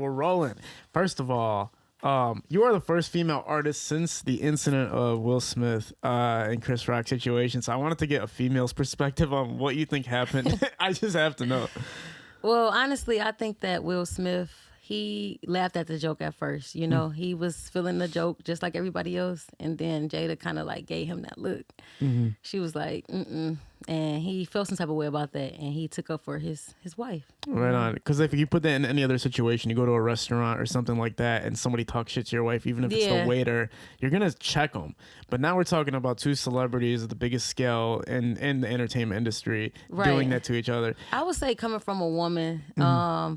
We're rolling. First of all, you are the first female artist since the incident of Will Smith and Chris Rock situation. So I wanted to get a female's perspective on what you think happened. I just have to know. Well, honestly, I think that Will Smith, he laughed at the joke at first. You know, he was feeling the joke just like everybody else. And then Jada kind of like gave him that look. She was like, mm-mm. And he felt some type of way about that. And he took up for his wife. Right on. Because if you put that in any other situation, you go to a restaurant or something like that and somebody talks shit to your wife, even if it's the waiter, you're going to check them. But now we're talking about two celebrities at the biggest scale in the entertainment industry doing that to each other. I would say coming from a woman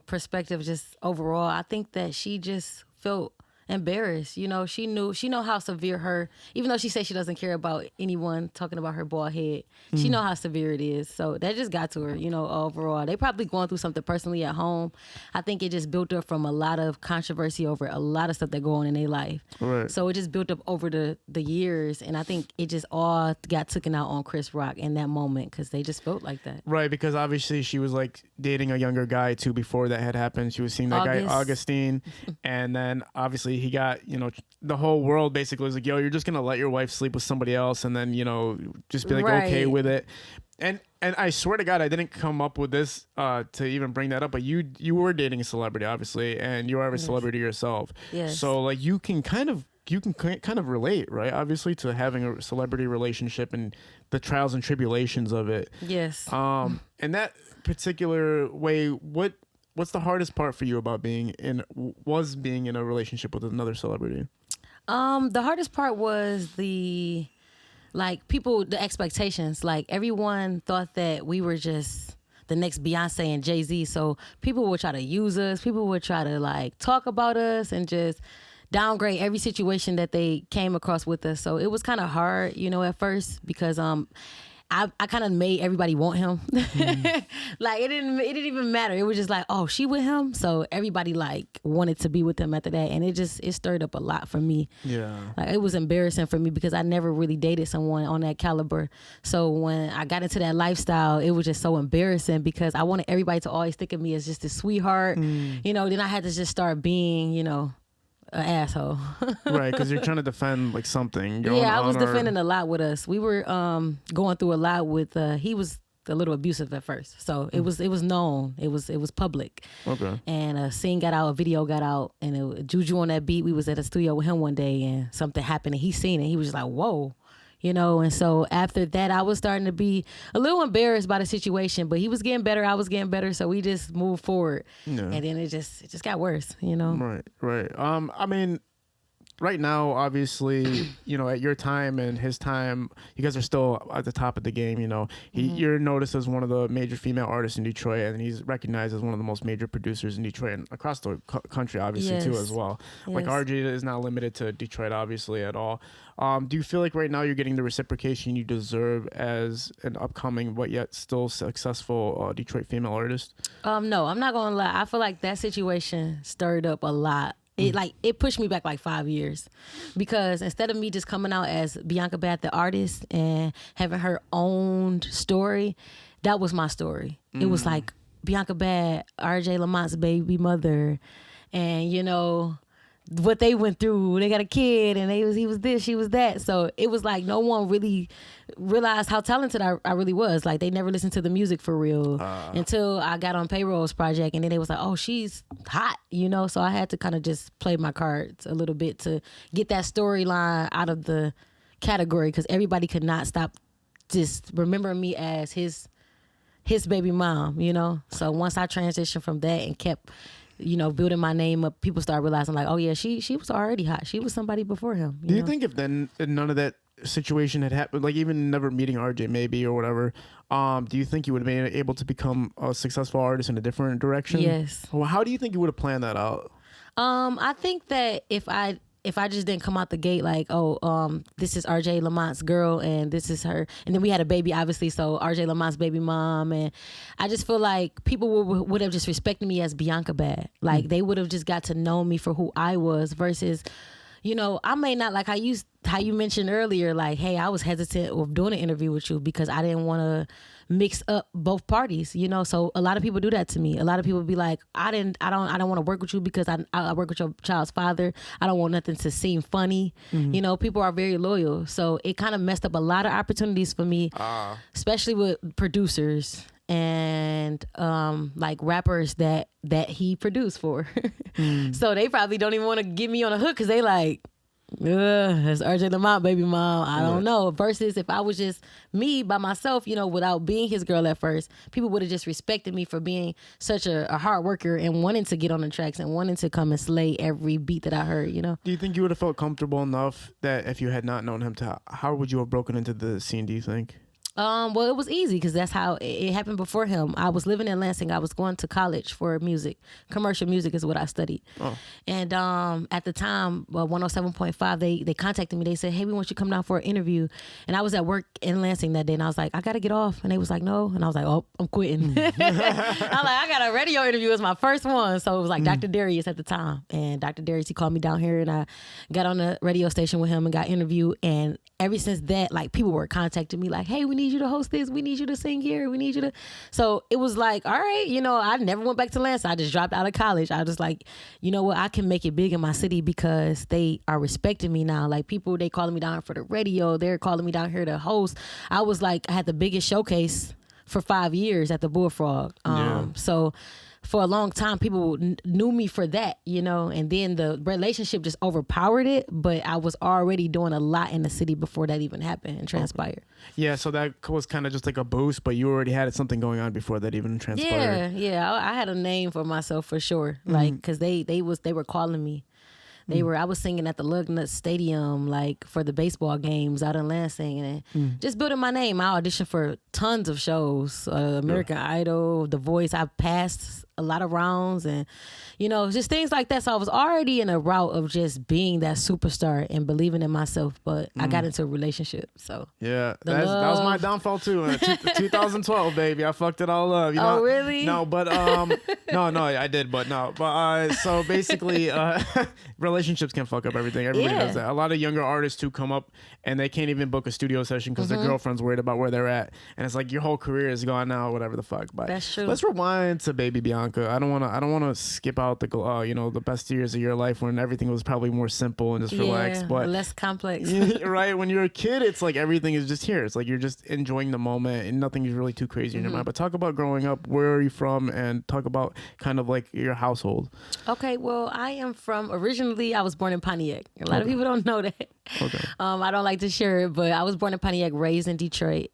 perspective, just overall, I think that she just felt embarrassed. You know, she know how severe her, even though she says she doesn't care about anyone talking about her bald head, she know how severe it is. So that just got to her, you know, overall. They probably going through something personally at home. I think it just built up from a lot of controversy over a lot of stuff that go on in their life. Right. So it just built up over the years, and I think it just all got taken out on Chris Rock in that moment because they just felt like that. Right, because obviously she was like dating a younger guy too before that had happened. She was seeing that guy, Augustine, and then obviously he got, you know, the whole world basically was like, yo, you're just going to let your wife sleep with somebody else and then, you know, just be like, okay with it. And I swear to God, I didn't come up with this to even bring that up, but you were dating a celebrity, obviously, and you are a celebrity yourself. Yes. So like you can kind of relate, right? Obviously, to having a celebrity relationship and the trials and tribulations of it. Yes. In that particular way, what's the hardest part for you about being in a relationship with another celebrity? The hardest part was the expectations. Like everyone thought that we were just the next Beyonce and Jay-Z. So people would try to use us. People would try to like talk about us and just downgrade every situation that they came across with us. So it was kind of hard, you know, at first because I kind of made everybody want him. Like it didn't even matter. It was just like, oh, she with him. So everybody like wanted to be with him after that. And it stirred up a lot for me. Yeah. Like it was embarrassing for me because I never really dated someone on that caliber. So when I got into that lifestyle, it was just so embarrassing because I wanted everybody to always think of me as just a sweetheart. You know, then I had to just start being, you know, an asshole. Right, because you're trying to defend like something. I was defending a lot with us. We were going through a lot with he was a little abusive at first. So it was known. It was public. Okay. And a scene got out, a video got out, and Juju on that beat, we was at a studio with him one day and something happened and he seen it. He was just like, whoa. You know, and so after that, I was starting to be a little embarrassed by the situation, but he was getting better, I was getting better, so we just moved forward. Yeah. And then it just got worse, you know? Right. I mean, right now, obviously, you know, at your time and his time, you guys are still at the top of the game, you know. You're noticed as one of the major female artists in Detroit, and he's recognized as one of the most major producers in Detroit and across the country, obviously, too, as well. Yes. Like, RJ is not limited to Detroit, obviously, at all. Do you feel like right now you're getting the reciprocation you deserve as an upcoming but yet still successful Detroit female artist? No, I'm not gonna lie. I feel like that situation stirred up a lot. It pushed me back like 5 years because instead of me just coming out as Biance Badd the artist and having her own story, that was my story. It was like Biance Badd, RJ Lamont's baby mother, and you know what they went through. They got a kid and he was this, she was that. So it was like no one really realized how talented I really was. Like they never listened to the music for real until I got on Payroll's project, and then they was like, oh, she's hot, you know? So I had to kind of just play my cards a little bit to get that storyline out of the category because everybody could not stop just remembering me as his baby mom, you know? So once I transitioned from that and kept, you know, building my name up, people start realizing like, oh yeah, she was already hot. She was somebody before him. Do you think if then none of that situation had happened, like even never meeting RJ maybe or whatever, do you think you would have been able to become a successful artist in a different direction? Yes. Well, how do you think you would have planned that out? I think that if I just didn't come out the gate like, this is RJ Lamont's girl and this is her, and then we had a baby obviously, so RJ Lamont's baby mom, and I just feel like people would have just respected me as Biance Badd. Like they would have just got to know me for who I was versus, you know, I may not like how you mentioned earlier, like, hey, I was hesitant of doing an interview with you because I didn't want to mix up both parties, you know. So a lot of people do that to me. A lot of people be like, I don't want to work with you because I work with your child's father. I don't want nothing to seem funny. You know, people are very loyal. So it kind of messed up a lot of opportunities for me, especially with producers and like rappers that he produced for. So they probably don't even want to get me on a hook because they like, it's RJ Lamont, baby mom. I don't know. Versus if I was just me by myself, you know, without being his girl at first, people would have just respected me for being such a hard worker and wanting to get on the tracks and wanting to come and slay every beat that I heard, you know. Do you think you would have felt comfortable enough that if you had not known him, how would you have broken into the scene, do you think? Well, it was easy because that's how it happened before him. I was living in Lansing. I was going to college for music. Commercial music is what I studied. And at the time, 107.5, they contacted me. They said, hey, we want you to come down for an interview. And I was at work in Lansing that day, and I was like, I got to get off. And they was like, no. And I was like, oh, I'm quitting. I'm like, I got a radio interview. It was my first one. So it was like Dr. Darius at the time. And Dr. Darius, he called me down here, and I got on the radio station with him and got interviewed. And ever since that, like, people were contacting me like, hey, we need you to host this. We need you to sing here. We need you to. So it was like, all right, you know, I never went back to Lansing. I just dropped out of college. I was like, you know what? I can make it big in my city because they are respecting me now. Like, people, they calling me down for the radio. They're calling me down here to host. I was like, I had the biggest showcase for 5 years at the Bullfrog. So for a long time, people knew me for that, you know, and then the relationship just overpowered it. But I was already doing a lot in the city before that even happened and transpired. Yeah, so that was kind of just like a boost, but you already had something going on before that even transpired. Yeah, I had a name for myself for sure, like, because they were calling me. I was singing at the Lugnut Stadium, like, for the baseball games out in Lansing, and just building my name. I auditioned for tons of shows, American Idol, The Voice. I passed a lot of rounds and, you know, just things like that. So I was already in a route of just being that superstar and believing in myself, but I got into a relationship. So yeah, that was my downfall too. 2012, baby, I fucked it all up. You know? Oh, really? No, but no, I did, but no, but so basically, relationships can fuck up everything. Everybody does that. A lot of younger artists too come up and they can't even book a studio session because their girlfriend's worried about where they're at, and it's like your whole career is gone now, whatever the fuck. But that's true. Let's rewind to Baby Bianca. I don't want to skip out the you know, the best years of your life when everything was probably more simple and just relaxed, but less complex. Right, when you're a kid, it's like everything is just here. It's like you're just enjoying the moment and nothing is really too crazy in your mind. But talk about growing up. Where are you from? And talk about kind of like your household. Okay, well, originally I was born in Pontiac. A lot of people don't know that. Okay. I don't like to share it, but I was born in Pontiac, raised in Detroit.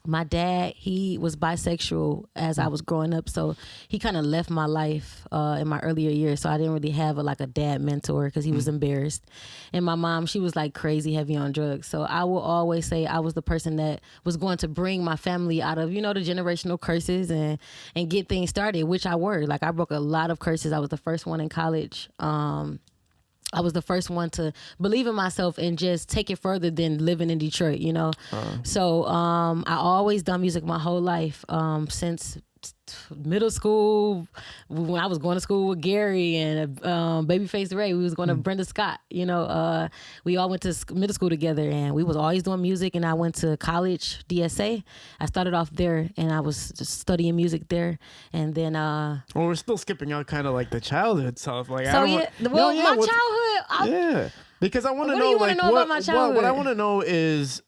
My dad, he was bisexual as I was growing up, so he kind of left my life in my earlier years, so I didn't really have a dad mentor because he was embarrassed. And my mom, she was like crazy heavy on drugs, so I will always say I was the person that was going to bring my family out of, you know, the generational curses and get things started, which I were. Like, I broke a lot of curses. I was the first one in college. I was the first one to believe in myself and just take it further than living in Detroit, you know? So I always done music my whole life, since middle school, when I was going to school with Gary and Babyface Ray. We was going to Brenda Scott, you know. We all went to middle school together, and we was always doing music. And I went to college, DSA. I started off there, and I was just studying music there. And then well, we're still skipping out kind of like the childhood stuff. Like, so my childhood, because I want to know, know, you like, know about my childhood? What I want to know is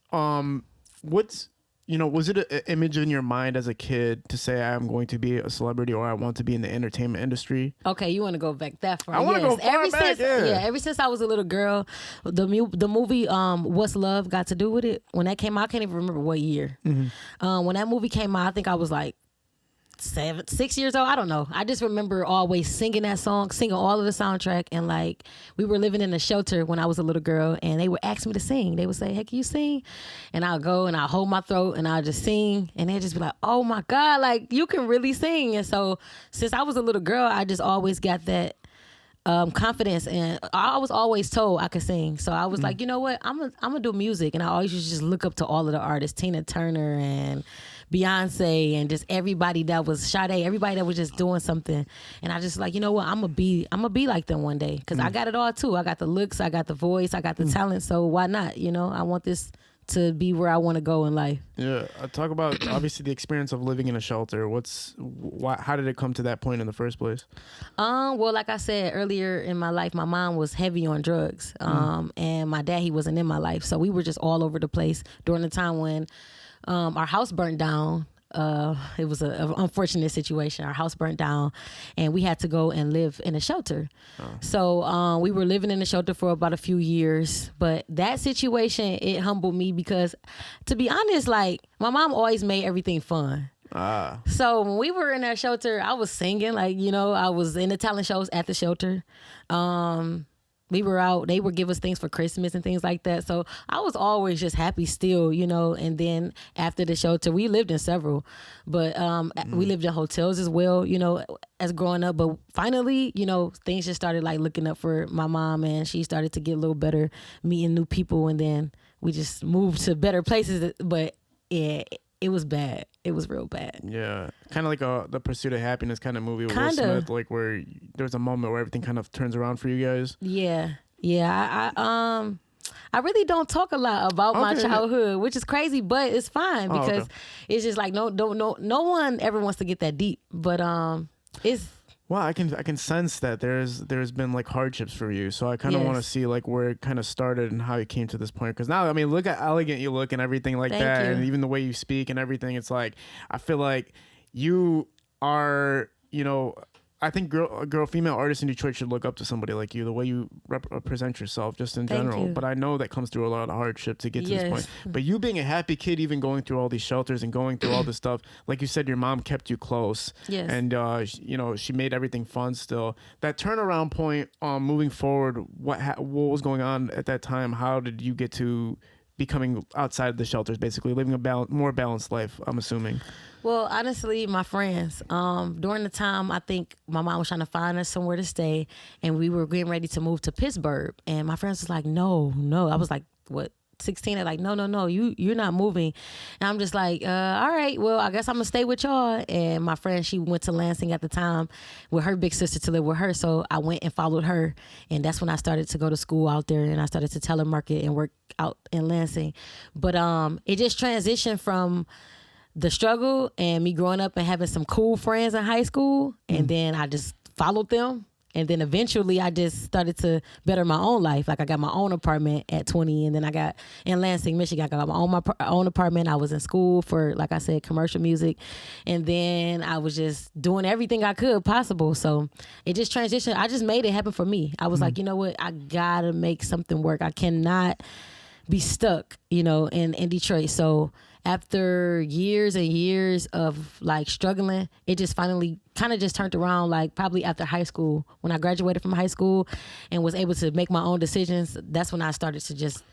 what's, you know, was it an image in your mind as a kid to say I'm going to be a celebrity or I want to be in the entertainment industry? Okay, you want to go back that far? I want to go far back. Ever since I was a little girl, the movie What's Love got to do with it. When that came out, I can't even remember what year. When that movie came out, I think I was like 6 years old. I don't know. I just remember always singing that song, singing all of the soundtrack. And like, we were living in a shelter when I was a little girl, and they would ask me to sing. They would say, hey, can you sing? And I'll go and I'll hold my throat and I'll just sing. And they'd just be like, oh my God, like, you can really sing. And so since I was a little girl, I just always got that confidence, and I was always told I could sing. So I was like, you know what, I'm gonna do music. And I always used to just look up to all of the artists, Tina Turner and Beyonce and just everybody that was Sade, everybody that was just doing something. And I just like, you know what, I'm gonna be like them one day, because I got it all too. I got the looks, I got the voice, I got the talent. So why not? You know, I want this to be where I want to go in life. Yeah, talk about obviously the experience of living in a shelter. How did it come to that point in the first place? Well, like I said earlier in my life, my mom was heavy on drugs, and my dad, he wasn't in my life, so we were just all over the place during the time when our house burnt down. It was an unfortunate situation. Our house burnt down and we had to go and live in a shelter. So we were living in a shelter for about a few years. But that situation, it humbled me because, to be honest, like, my mom always made everything fun. So when we were in that shelter, I was singing, like, you know, I was in the talent shows at the shelter. We were out, they would give us things for Christmas and things like that. So I was always just happy still, you know. And then after the shelter, we lived in several, but we lived in hotels as well, you know, as growing up. But finally, you know, things just started like looking up for my mom, and she started to get a little better, meeting new people. And then we just moved to better places. But yeah, it was bad. It was real bad. Yeah, kind of like the Pursuit of Happiness kind of movie with Will Smith, like where there's a moment where everything kind of turns around for you guys. Yeah. I really don't talk a lot about my childhood, which is crazy, but it's fine because it's just like no one ever wants to get that deep. But it's. Well, I can sense that there's been like hardships for you, so I kind of want to see like where it kind of started and how you came to this point. Because now, I mean, look at elegant you look and everything like Thank that, you. and even the way you speak and everything. It's like I feel like you are, you know, I think female artists in Detroit should look up to somebody like you, the way you represent yourself just in general. But I know that comes through a lot of hardship to get to this point. But you being a happy kid, even going through all these shelters and going through all this stuff, like you said, your mom kept you close. Yes. And, you know, she made everything fun still. That turnaround point, moving forward, what was going on at that time? How did you get to becoming outside the shelters, basically living a more balanced life, I'm assuming? Well, honestly, my friends, during the time, I think my mom was trying to find us somewhere to stay, and we were getting ready to move to Pittsburgh. And my friends was like, no. I was like, what, 16? They're like, no, you're not moving. And I'm just like, all right, well, I guess I'm gonna stay with y'all. And my friend, she went to Lansing at the time with her big sister to live with her. So I went and followed her. And that's when I started to go to school out there, and I started to telemarket and work out in Lansing. But it just transitioned from the struggle and me growing up and having some cool friends in high school. And then I just followed them. And then eventually I just started to better my own life. Like I got my own apartment at 20, and then I got in Lansing, Michigan, I got my own apartment. I was in school for, like I said, commercial music. And then I was just doing everything I could possible. So it just transitioned. I just made it happen for me. I was like, you know what? I gotta make something work. I cannot be stuck, you know, in Detroit. So after years and years of like struggling, it just finally kind of just turned around, like probably after high school. When I graduated from high school and was able to make my own decisions, that's when I started to just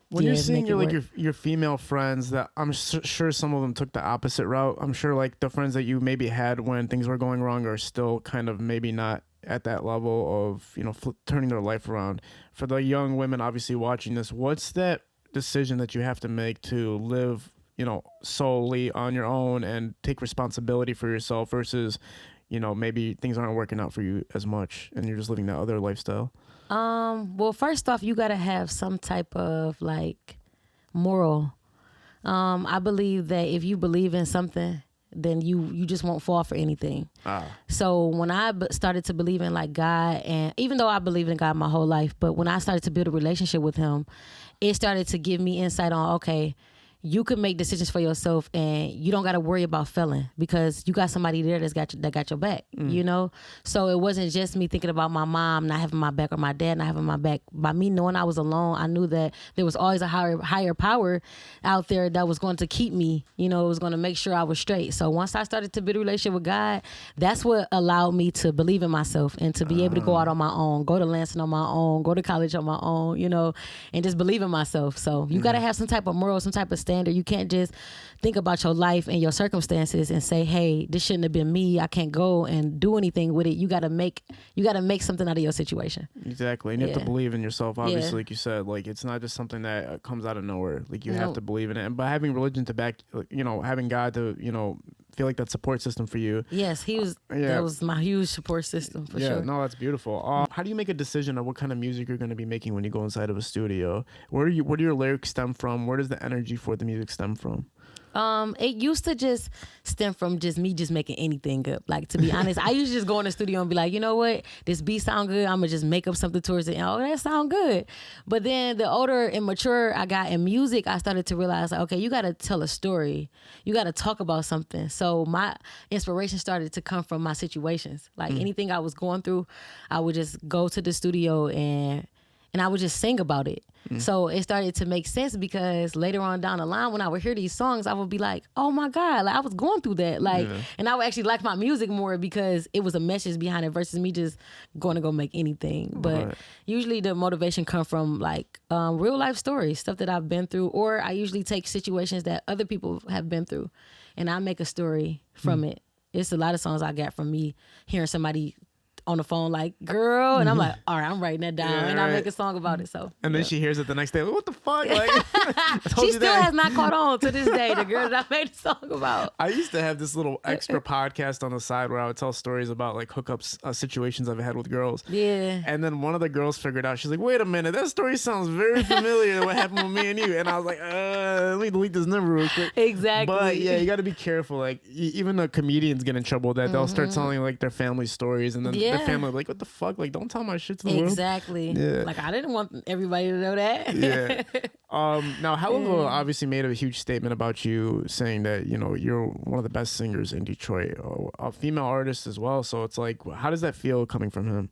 when you're seeing your female friends, that I'm sure some of them took the opposite route. I'm sure like the friends that you maybe had when things were going wrong are still kind of maybe not at that level of, you know, turning their life around. For the young women obviously watching this, what's that decision that you have to make to live, you know, solely on your own and take responsibility for yourself versus, you know, maybe things aren't working out for you as much and you're just living that other lifestyle? Well, first off, you got to have some type of like moral. I believe that if you believe in something, then you just won't fall for anything. So when I started to believe in like God, and even though I believed in God my whole life, but when I started to build a relationship with him, it started to give me insight on, okay, you can make decisions for yourself and you don't got to worry about failing because you got somebody there that got your back, you know? So it wasn't just me thinking about my mom not having my back or my dad not having my back. By me knowing I was alone, I knew that there was always a higher power out there that was going to keep me, you know, it was going to make sure I was straight. So once I started to build a relationship with God, that's what allowed me to believe in myself and to be able to go out on my own, go to Lansing on my own, go to college on my own, you know, and just believe in myself. So you got to have some type of moral, some type of standard standard. You can't just think about your life and your circumstances and say, hey, this shouldn't have been me. I can't go and do anything with it. You gotta make something out of your situation. Exactly. And you have to believe in yourself, obviously, Yeah. like you said. Like, it's not just something that comes out of nowhere. Like, you have to believe in it. And by having religion to back, having God to, feel like that support system for you. Yes, he was. That was my huge support system for sure. Yeah, no, that's beautiful. How do you make a decision of what kind of music you're going to be making when you go inside of a studio? Where do your lyrics stem from? Where does the energy for the music stem from? It used to just stem from just me just making anything up. Like, to be honest, I used to just go in the studio and be like, you know what, this beat sound good. I'm gonna just make up something towards it. And, oh, that sound good. But then the older and mature I got in music, I started to realize, like, okay, you got to tell a story. You got to talk about something. So my inspiration started to come from my situations. Like anything I was going through, I would just go to the studio and I would just sing about it. So it started to make sense because later on down the line, when I would hear these songs, I would be like, oh my God, like I was going through that. Like, and I would actually like my music more because it was a message behind it versus me just going to go make anything. But usually the motivation comes from like real life stories, stuff that I've been through, or I usually take situations that other people have been through and I make a story from it. It's a lot of songs I got from me hearing somebody on the phone like, girl, and I'm like, all right, I'm writing that down, and I make a song about it. So, and then she hears it the next day. What the fuck? Like, she still has not caught on to this day. The girl that I made a song about. I used to have this little extra podcast on the side where I would tell stories about like hookups situations I've had with girls. Yeah. And then one of the girls figured out. She's like, wait a minute, that story sounds very familiar to what happened with me and you. And I was like, let me delete this number real quick. Exactly. But yeah, you got to be careful. Like even the comedians get in trouble with that. They'll start telling like their family stories, and then the family will be like, what the fuck? Like, don't tell my shit to the world. Exactly. Yeah. Like, I didn't want everybody to know that. Yeah. Now, Helluva obviously made a huge statement about you, saying that you're one of the best singers in Detroit, a female artist as well. So it's like, how does that feel coming from him?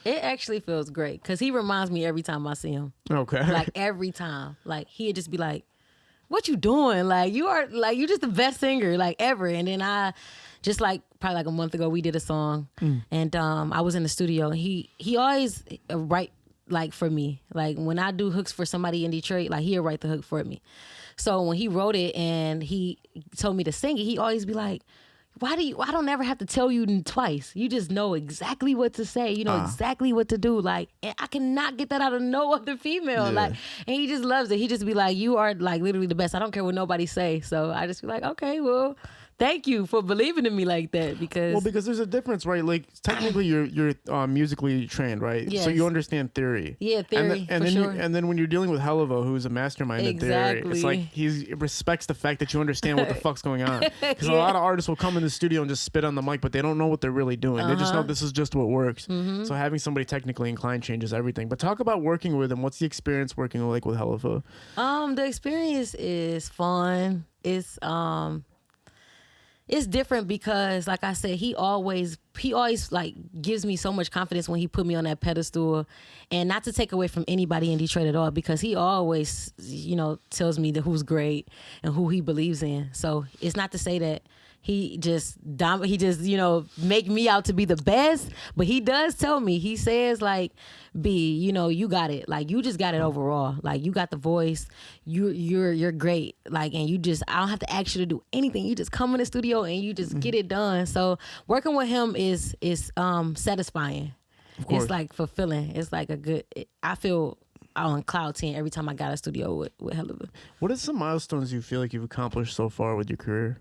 It actually feels great because he reminds me every time I see him. Okay. Like every time, like he'd just be like, "What you doing? Like you're just the best singer like ever." And then I just like probably like a month ago we did a song, and I was in the studio. And he always write like for me. Like when I do hooks for somebody in Detroit, like he'll write the hook for me. So when he wrote it and he told me to sing it, he always be like, I don't ever have to tell you twice. You just know exactly what to say. You know exactly what to do. Like, and I cannot get that out of no other female. Yeah. Like, and he just loves it. He just be like, you are like literally the best. I don't care what nobody say. So I just be like, okay, well, thank you for believing in me like that. Because there's a difference, right? Like technically you're musically trained, right? Yes. So you understand theory. Yeah, theory, and for then sure. and then when you're dealing with Helluva, who's a mastermind in theory, it's like he respects the fact that you understand what the fuck's going on. Because a lot of artists will come in the studio and just spit on the mic, but they don't know what they're really doing. They just know this is just what works. So having somebody technically inclined changes everything. But talk about working with him. What's the experience working like with Helluva? The experience is fun. It's different because, like I said, he always like gives me so much confidence when he put me on that pedestal, and not to take away from anybody in Detroit at all, because he always, tells me that who's great and who he believes in. So it's not to say that he just make me out to be the best, but he does tell me, he says like, B, you got it. Like you just got it overall. Like you got the voice. You're great. Like, and I don't have to ask you to do anything. You just come in the studio and you just get it done. So working with him is satisfying. It's like fulfilling. It's like I feel on cloud 10 every time I got a studio with Helluva. What are some milestones you feel like you've accomplished so far with your career?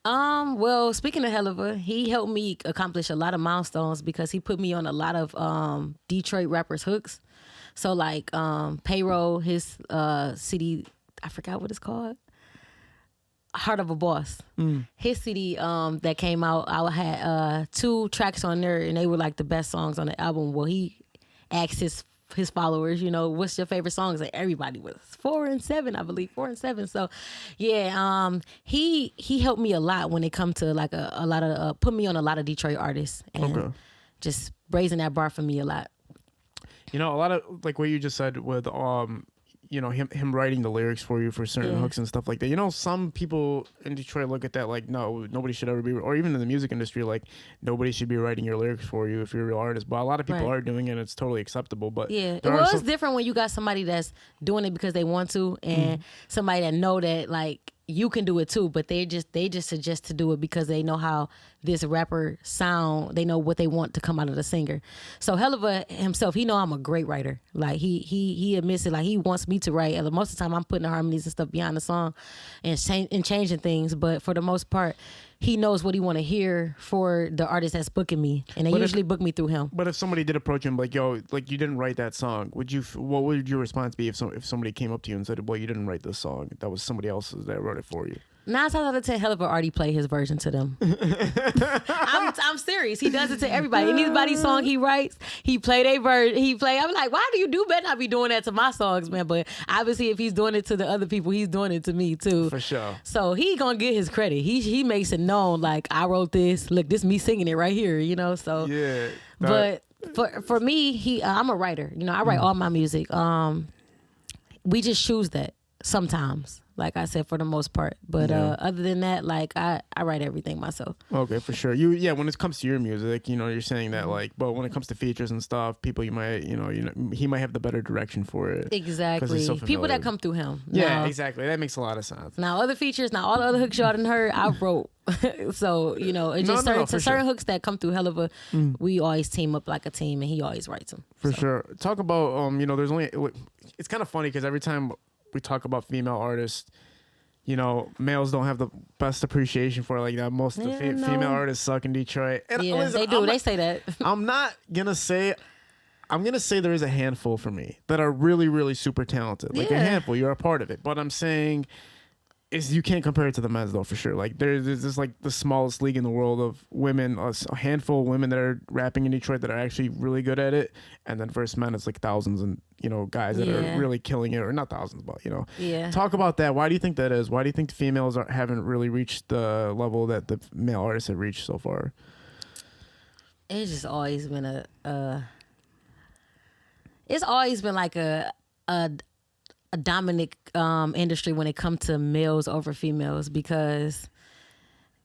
Well, speaking of Helluva, he helped me accomplish a lot of milestones because he put me on a lot of Detroit rappers' hooks. So like Payroll, his CD, I forgot what it's called. Heart of a Boss. His CD that came out, I had 2 tracks on there, and they were like the best songs on the album. Well, he asked his followers, what's your favorite songs? And everybody was 4 and 7, I believe, 4 and 7. So yeah, he helped me a lot when it come to like a lot of put me on a lot of Detroit artists and just raising that bar for me a lot. A lot of like what you just said with him writing the lyrics for you for certain hooks and stuff like that. Some people in Detroit look at that like, no, nobody should ever be, or even in the music industry, like nobody should be writing your lyrics for you if you're a real artist. But a lot of people are doing it, and it's totally acceptable. But it's different when you got somebody that's doing it because they want to, and somebody that know that like you can do it too, but they just suggest to do it because they know how this rapper sound. They know what they want to come out of the singer. So Helluva himself, he know I'm a great writer. Like he admits it. Like he wants me to write. And most of the time, I'm putting the harmonies and stuff behind the song and changing things. But for the most part, he knows what he want to hear for the artist that's booking me, and they usually book me through him. But if somebody did approach him like, yo, like you didn't write that song, what would your response be if somebody came up to you and said, well, you didn't write this song, that was somebody else's that wrote it for you? 9 times out of 10, Helluva already play his version to them. I'm serious. He does it to everybody. Anybody's song he writes, he play their version. I'm like, why do you better not be doing that to my songs, man? But obviously, if he's doing it to the other people, he's doing it to me too. For sure. So he gonna get his credit. He makes it known. Like I wrote this. Look, this me singing it right here. So yeah. But for me, I'm a writer. I write all my music. We just choose that sometimes. Like I said, for the most part. But other than that, like I write everything myself. Okay, for sure. When it comes to your music, you're saying that like, but when it comes to features and stuff, people he might have the better direction for it. Exactly. So people that come through him. Yeah, now, exactly. That makes a lot of sense. Now other features, all the other hooks y'all done heard, I wrote. So it's just certain hooks that come through Helluva. We always team up like a team, and he always writes them. For sure. Talk about there's only. It's kind of funny because every time we talk about female artists, males don't have the best appreciation for it like that. Most of the female artists suck in Detroit. And listen, they do. They say that. I'm gonna say there is a handful for me that are really, really super talented. Like a handful, you're a part of it. But I'm saying you can't compare it to the men's though, for sure. Like there's this like the smallest league in the world of women, a handful of women that are rapping in Detroit that are actually really good at it, and then versus men it's like thousands and guys that are really killing it, or not thousands, but talk about that. Why do you think that is? Why do you think the females haven't really reached the level that the male artists have reached so far? It's just always been it's always been like a dominant industry when it comes to males over females, because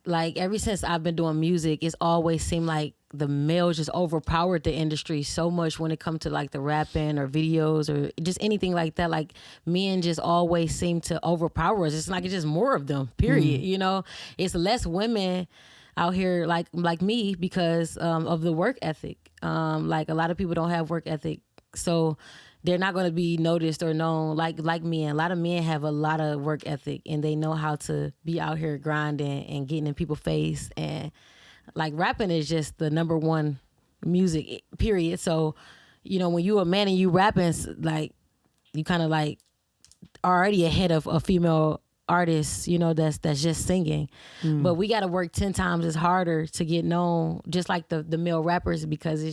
like ever since I've been doing music, it's always seemed like the males just overpowered the industry so much when it comes to like the rapping or videos or just anything like that. Like men just always seem to overpower us. It's like it's just more of them, period. It's less women out here like me because of the work ethic. Like a lot of people don't have work ethic, so they're not going to be noticed or known like men. A lot of men have a lot of work ethic, and they know how to be out here grinding and getting in people's face. And like rapping is just the number one music, period. So, when you a man and you rapping, like you kind of like already ahead of a female artist, that's just singing. But we got to work 10 times as harder to get known, just like the male rappers, because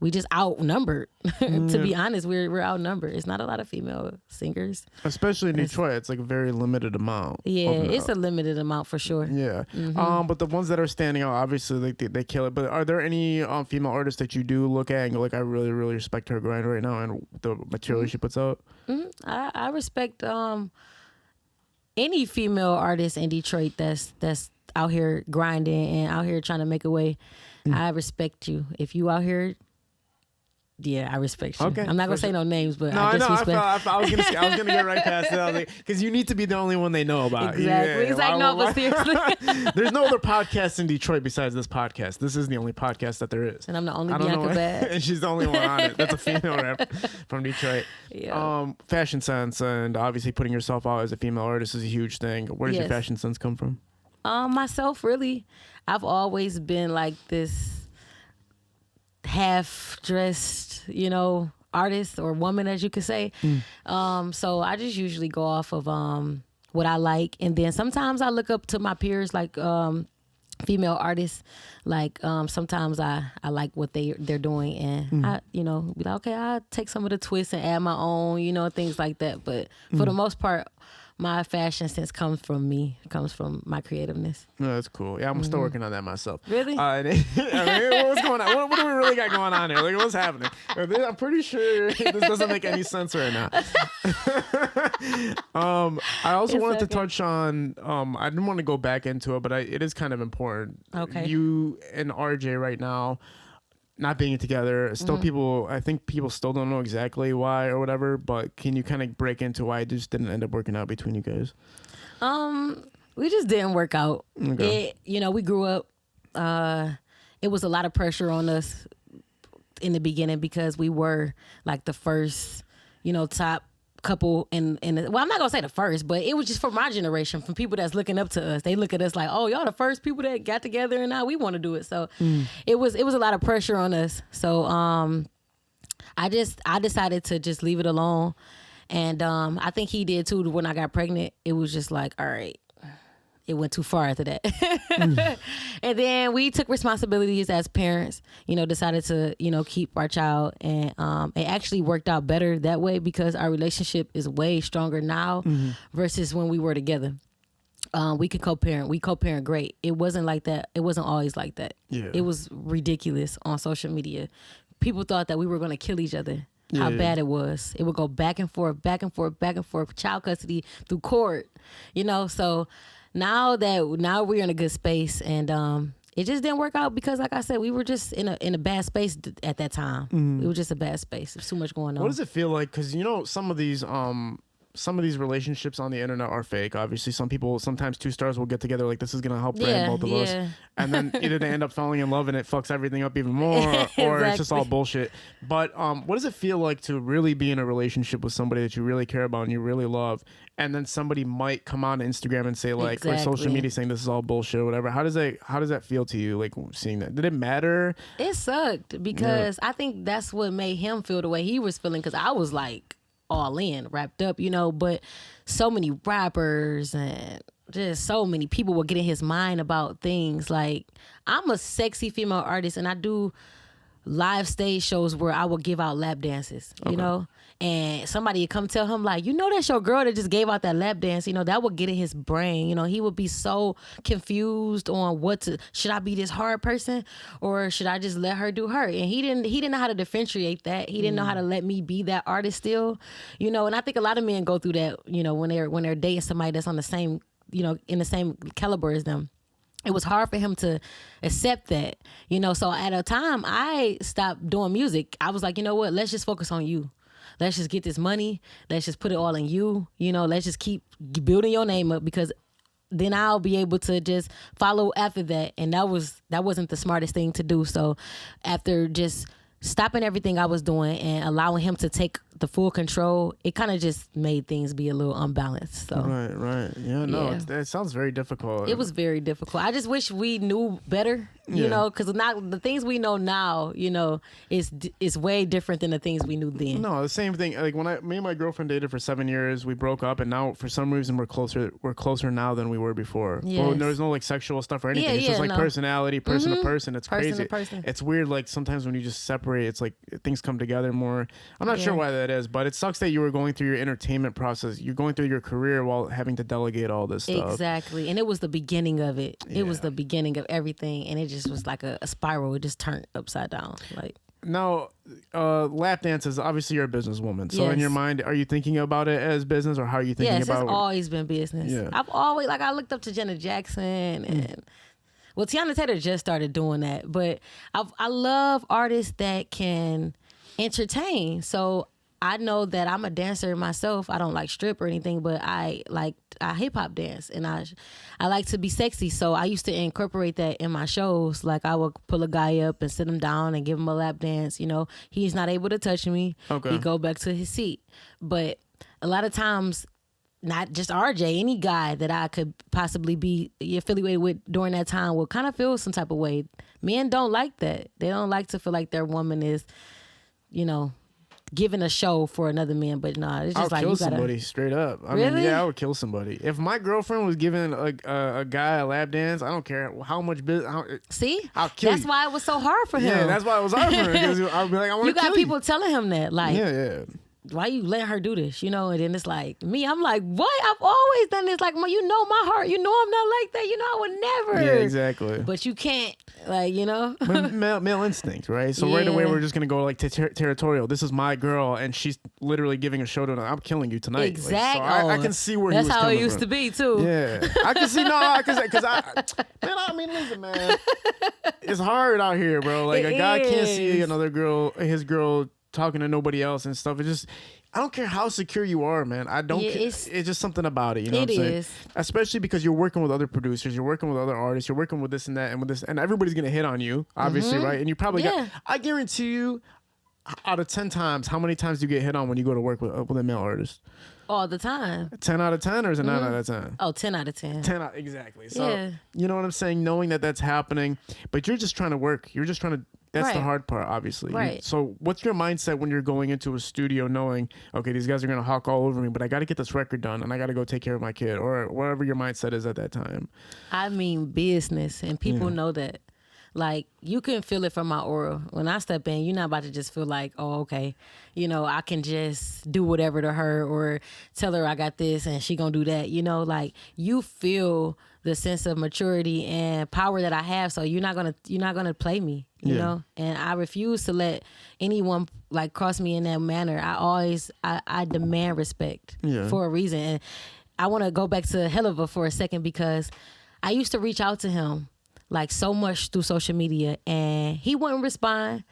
we just outnumbered. To be honest, we're outnumbered. It's not a lot of female singers, especially in Detroit. It's like a very limited amount. Yeah, it's a limited amount for sure. Yeah, but the ones that are standing out, obviously, like they kill it. But are there any female artists that you do look at and go like, I really, really respect her grind right now and the material she puts out? I respect any female artist in Detroit that's out here grinding and out here trying to make a way. I respect you. If you out here. Yeah, I respect you. Okay, I'm not gonna say no names, but I just respect. I was gonna get right past it. I was like, because you need to be the only one they know about. Exactly. It's like, no, but seriously, there's no other podcast in Detroit besides this podcast. This is the only podcast that there is, and I'm the only Biance Badd, and she's the only one on it. That's a female rap from Detroit. Yeah. Fashion sense, and obviously putting yourself out as a female artist is a huge thing. Where does your fashion sense come from? Myself, really, I've always been like this half-dressed, artist or woman, as you could say. So I just usually go off of what I like, and then sometimes I look up to my peers, like female artists. Like sometimes I like what they're doing, and I be like, okay, I'll take some of the twists and add my own, things like that. But for the most part, my fashion sense comes from me. It comes from my creativeness. No, that's cool. Yeah, I'm still working on that myself. Really? I mean, what's going on? What do we really got going on here? Like, what's happening? I'm pretty sure this doesn't make any sense right now. I also wanted to touch on. I didn't want to go back into it, but it is kind of important. Okay. You and RJ right now, not being together, still people. I think people still don't know exactly why or whatever. But can you kind of break into why it just didn't end up working out between you guys? We just didn't work out. Okay. We grew up. It was a lot of pressure on us in the beginning because we were like the first, top couple in well, I'm not gonna say the first, but it was just for my generation, from people that's looking up to us. They look at us like, oh, y'all the first people that got together, and now we want to do it. So it was a lot of pressure on us. So I decided to just leave it alone, and I think he did too. When I got pregnant, it was just like, all right. It went too far after that. And then we took responsibilities as parents, decided to, keep our child. And it actually worked out better that way because our relationship is way stronger now versus when we were together. We could co-parent. We co-parent great. It wasn't like that. It wasn't always like that. Yeah. It was ridiculous on social media. People thought that we were going to kill each other. How bad it was. It would go back and forth, back and forth, back and forth, child custody through court, so... Now we're in a good space, and it just didn't work out because, like I said, we were just in a bad space at that time. It was just a bad space. There's too much going on. What does it feel like? Because some of these relationships on the internet are fake. Obviously, sometimes two stars will get together like this is gonna help brand both of us, and then either they end up falling in love and it fucks everything up even more, or it's just all bullshit. But what does it feel like to really be in a relationship with somebody that you really care about and you really love, and then somebody might come on Instagram and say like, or social media saying this is all bullshit or whatever? How does that feel to you, like seeing that? Did it matter? It sucked because I think that's what made him feel the way he was feeling, because I was like all in, wrapped up, but so many rappers and just so many people were getting his mind about things. Like, I'm a sexy female artist and I do live stage shows where I will give out lap dances, and somebody would come tell him like, that's your girl that just gave out that lap dance, that would get in his brain. He would be so confused on should I be this hard person or should I just let her do her? And he didn't know how to differentiate that. He didn't know how to let me be that artist still, and I think a lot of men go through that, when they're dating somebody that's on the same, in the same caliber as them. It was hard for him to accept that, so at a time I stopped doing music. I was like, you know what, let's just focus on you. Let's just get this money. Let's just put it all in you. Let's just keep building your name up, because then I'll be able to just follow after that. And that wasn't the smartest thing to do. So after just stopping everything I was doing and allowing him to take the full control, it kind of just made things be a little unbalanced. So right. It sounds very difficult. It was very difficult. I just wish we knew better, because now the things we know now, is way different than the things we knew then. No, the same thing. Like when me and my girlfriend dated for 7 years, we broke up, and now for some reason we're closer now than we were before. Yes. Well, there's no like sexual stuff or anything. It's just like personality, person to person. It's person crazy. to person. It's weird. Like sometimes when you just separate, it's like things come together more. I'm not sure why that is, but it sucks that you were going through your entertainment process. You're going through your career while having to delegate all this stuff. Exactly. And it was the beginning of it. It was the beginning of everything. And it just was like a spiral. It just turned upside down. Like, now, lap dances, obviously you're a businesswoman. So in your mind, are you thinking about it as business, or how are you thinking about it? Yes, it's always been business. Yeah. I've always, I looked up to Janet Jackson and well, Tiana Taylor just started doing that, but I love artists that can entertain. So I know that I'm a dancer myself. I don't like strip or anything, but I hip hop dance, and I like to be sexy. So I used to incorporate that in my shows. Like, I would pull a guy up and sit him down and give him a lap dance. He's not able to touch me. Okay. He go back to his seat. But a lot of times, not just RJ, any guy that I could possibly be affiliated with during that time will kind of feel some type of way. Men don't like that. They don't like to feel like their woman is, giving a show for another man. But nah, it's just I'll like kill you gotta somebody straight up. I Really? mean, yeah, I would kill somebody if my girlfriend was giving a guy a lap dance. I don't care how much business. See, I'll kill that's you. why it was so hard for him. Yeah, that's why it was hard for him, because I'd be like, I want to You kill got people telling him that, like, Yeah. why you letting her do this? You know, and then it's like me, I'm like, what? I've always done this. Like, you know my heart. You know I'm not like that. You know I would never. Yeah, exactly. But you can't, like, you know. male instinct, right? So right away we're just gonna go like territorial. This is my girl, and she's literally giving a show to I'm killing you tonight. Exactly. Like, so I can see where that's he was how it coming used from. to be too. Yeah, I can see because listen, man, it's hard out here, bro. Like a guy can't see another girl, his girl talking to nobody else and stuff. It just, I don't care how secure you are, man. I don't care. It's just something about it, you know what I'm saying? Is. Especially because you're working with other producers, you're working with other artists, you're working with this and that and with this, and everybody's gonna hit on you, obviously, right? And you probably got, I guarantee you, out of 10 times, how many times do you get hit on when you go to work with a male artist? All the time. 10 out of 10 or is it 9 out of 10? Oh, 10 out of 10. 10 out, exactly. So, you know what I'm saying? Knowing that that's happening, but you're just trying to work. You're just trying to, that's the hard part, obviously. Right. So what's your mindset when you're going into a studio knowing, okay, these guys are going to hawk all over me, but I got to get this record done and I got to go take care of my kid or whatever your mindset is at that time? I mean business, and people know that. Like, you can feel it from my aura. When I step in, you're not about to just feel like, oh, okay, you know, I can just do whatever to her or tell her I got this and she gonna do that. You know, like, you feel the sense of maturity and power that I have, so you're not gonna play me, you know? And I refuse to let anyone like cross me in that manner. I demand respect for a reason. And I wanna go back to Helliver for a second because I used to reach out to him like so much through social media and he wouldn't respond.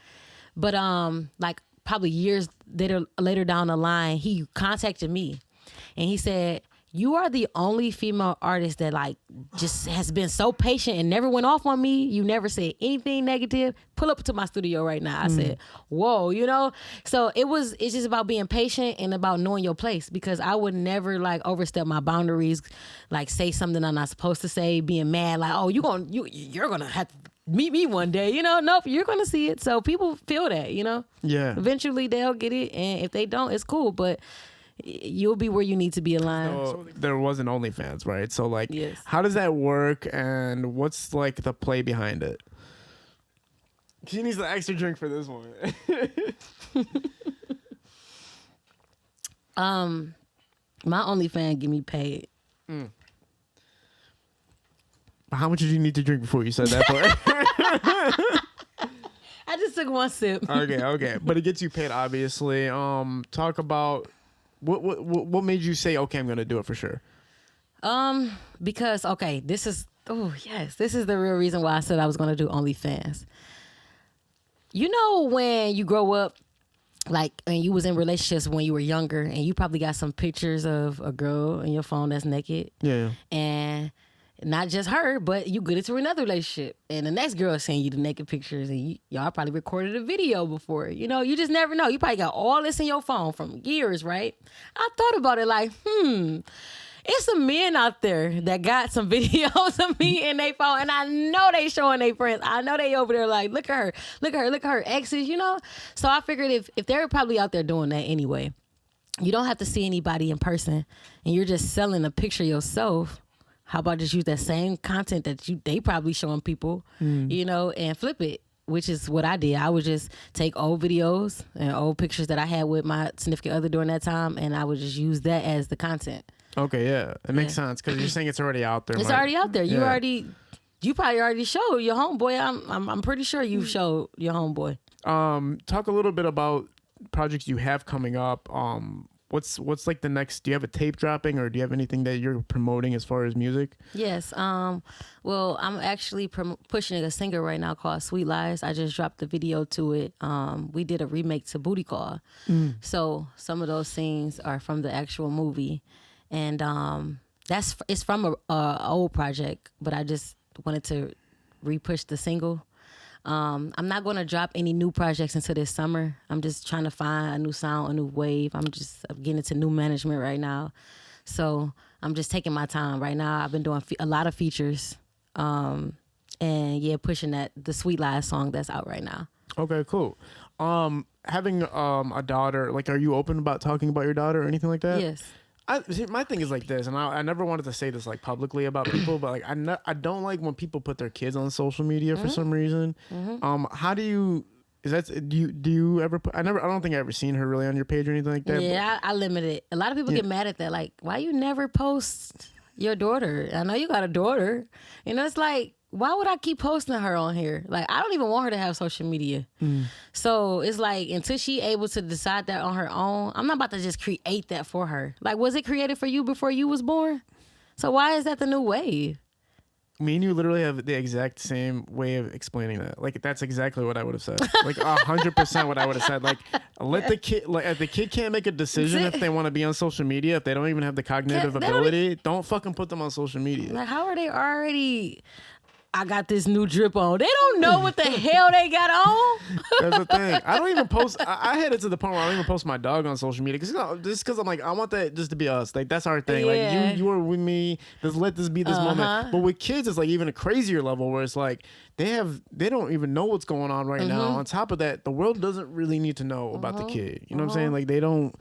But like probably years later down the line, he contacted me and he said, you are the only female artist that like just has been so patient and never went off on me. You never said anything negative. Pull up to my studio right now. I said, whoa, you know? So it's just about being patient and about knowing your place, because I would never like overstep my boundaries, like say something I'm not supposed to say, being mad, like, oh, you're gonna have to meet me one day, you know? Nope, you're gonna see it. So people feel that, you know? Yeah. Eventually they'll get it, and if they don't, it's cool, but you'll be where you need to be aligned. So there was an OnlyFans, right? So like, how does that work, and what's like the play behind it? She needs an extra drink for this one. My OnlyFans give me paid. How much did you need to drink before you said that part? I just took one sip. Okay, but it gets you paid, obviously. Talk about what made you say, okay, I'm gonna do it for sure. Because this is the real reason why I said I was gonna do OnlyFans. You know, when you grow up, like, and you was in relationships when you were younger, and you probably got some pictures of a girl in your phone that's naked. Yeah. And not just her, but you get into another relationship, and the next girl is sending you the naked pictures, and y'all probably recorded a video before. You know, you just never know. You probably got all this in your phone from years, right? I thought about it like, it's some men out there that got some videos of me in their phone, and I know they showing their friends. I know they over there like, look at her exes, you know? So I figured if they're probably out there doing that anyway, you don't have to see anybody in person, and you're just selling a picture yourself. How about just use that same content that they probably showing people, you know, and flip it, which is what I did. I would just take old videos and old pictures that I had with my significant other during that time, and I would just use that as the content. Okay, yeah. It makes sense, because you're saying it's already out there. It's already out there. You probably already showed your homeboy. I'm pretty sure you showed your homeboy. Talk a little bit about projects you have coming up. What's like the next? Do you have a tape dropping, or do you have anything that you're promoting as far as music? Yes. Well, I'm actually pushing a singer right now called Sweet Lies. I just dropped the video to it. We did a remake to Booty Call. So some of those scenes are from the actual movie, and it's from a old project, but I just wanted to repush the single. I'm not going to drop any new projects until this summer. I'm just trying to find a new sound, a new wave. I'm getting into new management right now. So I'm just taking my time right now. I've been doing a lot of features. And pushing the Sweet Lies song that's out right now. Okay, cool. Having a daughter, like, are you open about talking about your daughter or anything like that? Yes. My thing is like this, and I never wanted to say this like publicly about people, but like I don't like when people put their kids on social media for some reason. How do you Is that do you ever put, I don't think I ever seen her really on your page or anything like that. Yeah, I limit it. A lot of people get mad at that. Like, why you never post your daughter? I know you got a daughter. You know, it's like, why would I keep posting her on here? Like, I don't even want her to have social media. So it's like, until she able to decide that on her own, I'm not about to just create that for her. Like, was it created for you before you was born? So why is that the new wave? Me and you literally have the exact same way of explaining that. Like, that's exactly what I would have said. Like 100% what I would have said. Like, let the kid, like, if the kid can't make a decision if they want to be on social media, if they don't even have the cognitive ability, don't fucking put them on social media. Like, how are they already? I got this new drip on. They don't know what the hell they got on. That's the thing. I don't even post. I had it to the point where I don't even post my dog on social media because I'm like, I want that just to be us. Like, that's our thing. Yeah. Like, you are with me. Just let this be this moment. But with kids, it's like even a crazier level where it's like they don't even know what's going on right now. On top of that, the world doesn't really need to know about the kid. You know what I'm saying? Like, they don't.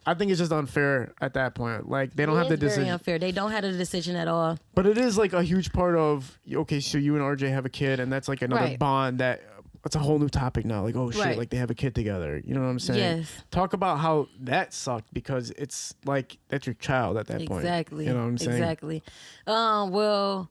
I think it's just unfair at that point. Like, they don't have the decision. Very unfair. They don't have the decision at all. But it is like a huge part of, okay, so you and RJ have a kid, and that's like another bond that it's a whole new topic now. Like, oh shit, like they have a kid together. You know what I'm saying? Yes. Talk about how that sucked because it's like that's your child at that point. Exactly. You know what I'm saying? Exactly. Well,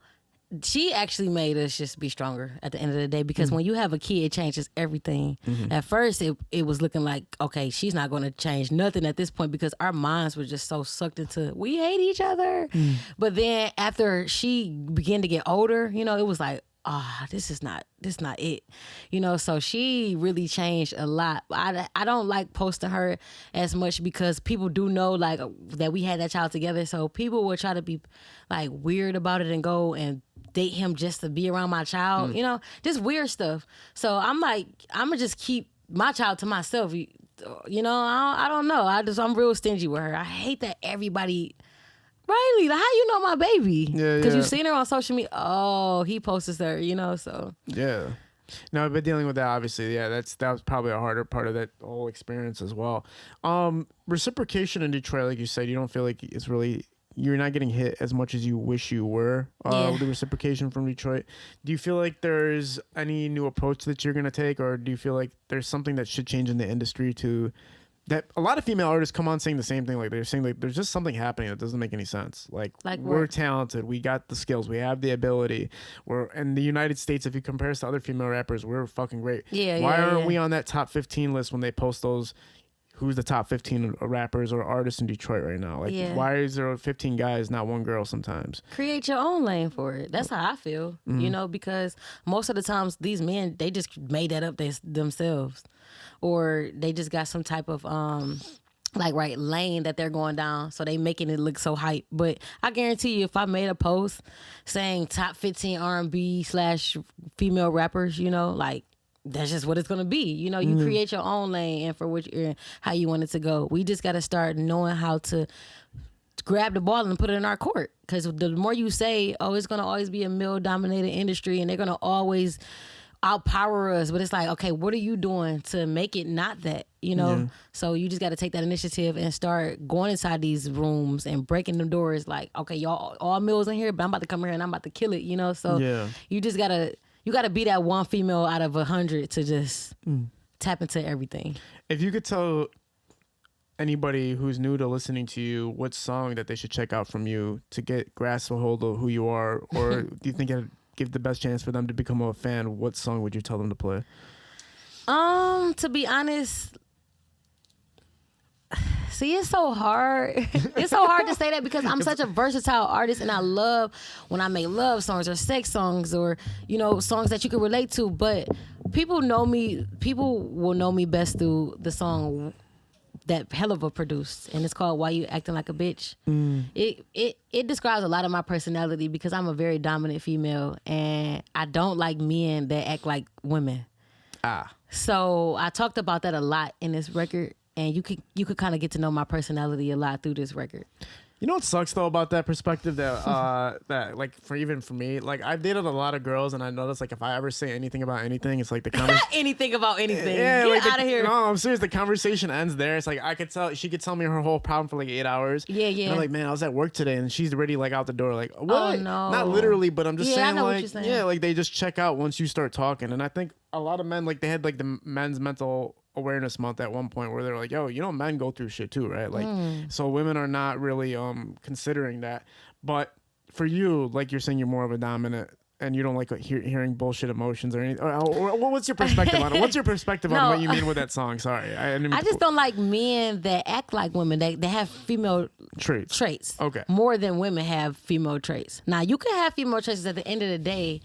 she actually made us just be stronger at the end of the day because when you have a kid, it changes everything. At first, it was looking like, okay, she's not going to change nothing at this point because our minds were just so sucked into, we hate each other. But then after she began to get older, you know, it was like, this is not it, you know. So she really changed a lot. I don't like posting her as much because people do know like that we had that child together. So people will try to be like weird about it and go and date him just to be around my child, you know, just weird stuff. So I'm like, I'm gonna just keep my child to myself. You know, I don't know. I'm real stingy with her. I hate that everybody. Riley, like, how you know my baby? Because you've seen her on social media. Oh, he posts her, you know, so. Yeah. No, but dealing with that, obviously, that was probably a harder part of that whole experience as well. Reciprocation in Detroit, like you said, you don't feel like it's really, you're not getting hit as much as you wish you were with the reciprocation from Detroit. Do you feel like there's any new approach that you're going to take, or do you feel like there's something that should change in the industry that a lot of female artists come on saying the same thing. Like, they're saying like there's just something happening that doesn't make any sense. Like we're talented, we got the skills, we have the ability. We're in the United States. If you compare us to other female rappers, we're fucking great. Why aren't we on that top 15 list when they post those? Who's the top 15 rappers or artists in Detroit right now? Like, why is there 15 guys, not one girl sometimes? Create your own lane for it. That's how I feel, you know, because most of the times these men, they just made that up themselves. Or they just got some type of lane that they're going down, so they making it look so hype. But I guarantee you, if I made a post saying top 15 R&B / female rappers, you know, like, that's just what it's gonna be. You know, you create your own lane and for how you want it to go. We just got to start knowing how to grab the ball and put it in our court. Because the more you say, oh, it's gonna always be a male-dominated industry and they're gonna always outpower us, but it's like, okay, what are you doing to make it not that, you know? So you just got to take that initiative and start going inside these rooms and breaking the doors. Like, okay, y'all all males in here, but I'm about to come here and I'm about to kill it, you know? So you just gotta be that one female out of 100 to just tap into everything. If you could tell anybody who's new to listening to you what song that they should check out from you to grasp a hold of who you are, or do you think it'd give the best chance for them to become a fan, what song would you tell them to play? To be honest, see, it's so hard. It's so hard to say that because I'm such a versatile artist and I love when I make love songs or sex songs or, you know, songs that you can relate to. But people will know me best through the song that Helluva produced, and it's called Why You Acting Like a Bitch. It describes a lot of my personality because I'm a very dominant female and I don't like men that act like women. So I talked about that a lot in this record, and you could kind of get to know my personality a lot through this record. You know what sucks though about that perspective that like for me, like I've dated a lot of girls and I noticed like if I ever say anything about anything, it's like the conversation. Anything about anything. Yeah, Get like out of here. No, I'm serious. The conversation ends there. It's like she could tell me her whole problem for like 8 hours. Yeah. And I'm like, man, I was at work today, and she's already like out the door. Like, what? Oh, no. Not literally, but I'm just saying I know what like, you're saying. yeah, like they just check out once you start talking. And I think a lot of men like they had like the men's mental awareness month at one point where they're like, yo, men go through shit too, right? Like, so women are not really considering that. But for you, like you're saying, you're more of a dominant, and you don't like hearing bullshit emotions or anything. Or what's your perspective on it? What's your perspective on what you mean with that song? Sorry, I just don't like men that act like women. They have female traits. Okay. More than women have female traits. Now you can have female traits. At the end of the day,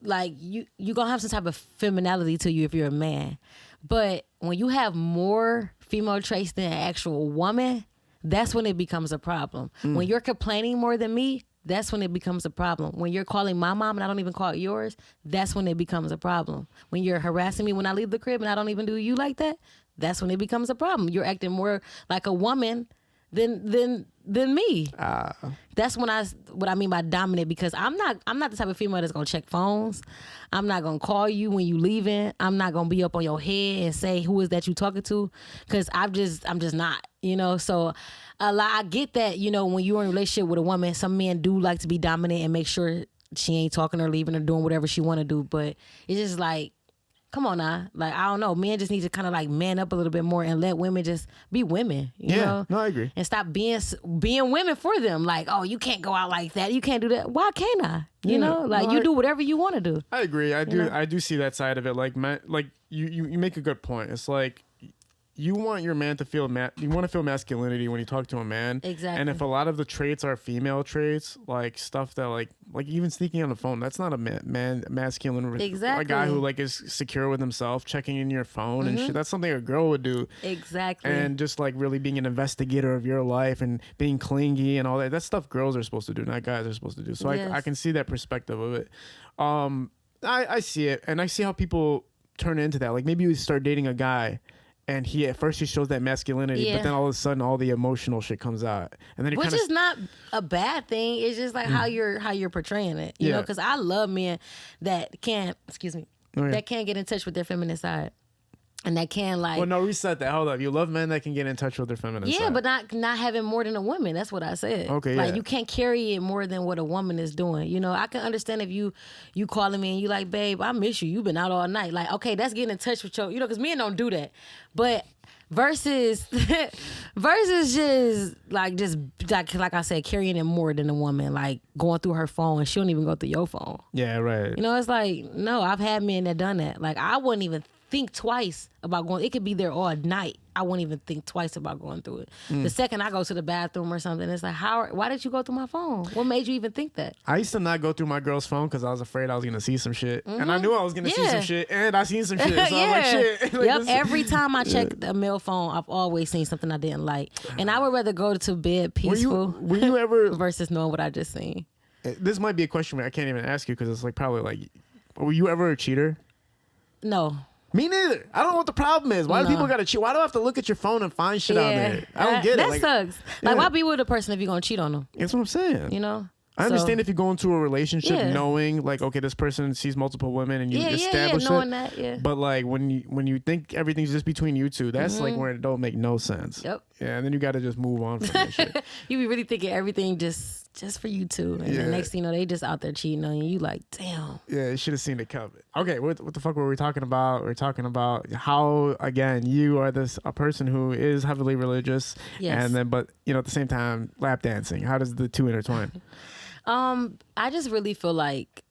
like you gonna have some type of femininity to you if you're a man. But when you have more female traits than an actual woman, that's when it becomes a problem. When you're complaining more than me, that's when it becomes a problem. When you're calling my mom and I don't even call it yours, that's when it becomes a problem. When you're harassing me when I leave the crib and I don't even do you like that, that's when it becomes a problem. You're acting more like a woman than me. That's what I mean by dominant, because I'm not the type of female that's gonna check phones. I'm not gonna call you when you leaving. I'm not gonna be up on your head and say who is that you talking to, because I'm just not, So I get that, when you're in a relationship with a woman, some men do like to be dominant and make sure she ain't talking or leaving or doing whatever she want to do. But it's just like, come on now. Like, I don't know. Men just need to kind of like man up a little bit more and let women just be women, you know? No, I agree. And stop being women for them. Like, oh, you can't go out like that. You can't do that. Why can't I? You know? Like, you do whatever you want to do. I agree. I do see that side of it. Like, you make a good point. It's like, you want your man to feel you want to feel masculinity when you talk to a man. Exactly. And if a lot of the traits are female traits, like stuff that like even sneaking on the phone, that's not a masculine. Exactly. A guy who like is secure with himself, checking in your phone and shit. That's something a girl would do. Exactly. And just like really being an investigator of your life and being clingy and all that. That's stuff girls are supposed to do, not guys are supposed to do. So yes. I can see that perspective of it. I see it, and I see how people turn into that. Like maybe you start dating a guy, and at first he shows that masculinity, but then all of a sudden all the emotional shit comes out, and then which is not a bad thing. It's just like how you're portraying it, you know. Because I love men that can't, that can't get in touch with their feminine side, and that can like. Well, no, reset that. Hold up. You love men that can get in touch with their feminine side. Yeah, but not having more than a woman. That's what I said. Okay, like you can't carry it more than what a woman is doing. You know, I can understand if you calling me and you like, babe, I miss you. You've been out all night. Like, okay, that's getting in touch with your, because men don't do that. But versus just like I said, carrying it more than a woman, like going through her phone and she don't even go through your phone. Yeah, right. You know, it's like, no, I've had men that done that. Like I wouldn't even think twice about going. It could be there all night. I wouldn't even think twice about going through it. The second I go to the bathroom or something, it's like, why did you go through my phone? What made you even think that? I used to not go through my girl's phone because I was afraid I was gonna see some shit, and I knew I was gonna see some shit, and I seen some shit. So I'm like, shit. Yep. Every time I check a male phone, I've always seen something I didn't like, and I would rather go to bed peaceful. Were you ever versus knowing what I just seen? This might be a question I can't even ask you because it's like probably like, were you ever a cheater? No. Me neither. I don't know what the problem is. Why do people gotta cheat? Why do I have to look at your phone and find shit out there? I don't get it. That sucks. Like, why be with a person if you're gonna cheat on them? That's what I'm saying. You know? I understand if you go into a relationship knowing, like, okay, this person sees multiple women and you establish knowing it. That, But like when you think everything's just between you two, that's like where it don't make no sense. Yep. Yeah, and then you got to just move on from that shit. You be really thinking everything just for you two, and the next thing you know, they just out there cheating on you. You like, damn. Yeah, you should have seen it coming. Okay, what the fuck were we talking about? We're talking about how, again, you are a person who is heavily religious, and then but at the same time lap dancing. How does the two intertwine? I just really feel like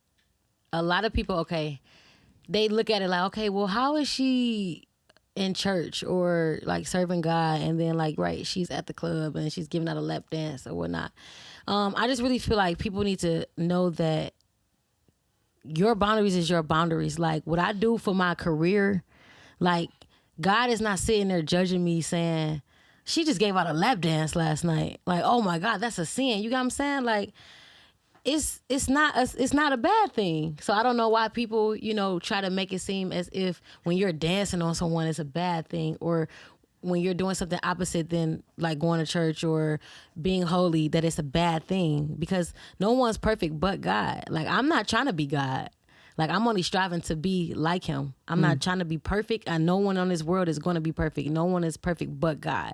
a lot of people, they look at it like, okay, well, how is she in church or like serving God, and then like, right, she's at the club and she's giving out a lap dance or whatnot. I just really feel like people need to know that your boundaries is your boundaries. Like what I do for my career, like God is not sitting there judging me saying, she just gave out a lap dance last night. Like, oh my God, that's a sin. You got what I'm saying? Like, it's not a bad thing. So I don't know why people, try to make it seem as if when you're dancing on someone it's a bad thing, or when you're doing something opposite than like going to church or being holy, that it's a bad thing, because no one's perfect but God. Like, I'm not trying to be God. Like, I'm only striving to be like him. I'm not trying to be perfect, and no one on this world is going to be perfect. No one is perfect but God.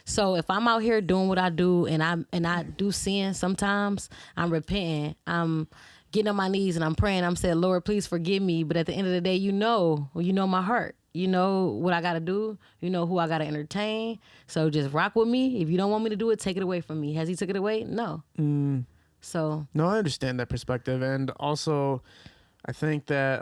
So if I'm out here doing what I do, and I do sin sometimes, I'm repenting. I'm getting on my knees and I'm praying. I'm saying, Lord, please forgive me. But at the end of the day, you know my heart. You know what I got to do. You know who I got to entertain. So just rock with me. If you don't want me to do it, take it away from me. Has he took it away? No. So. No, I understand that perspective. And also, I think that,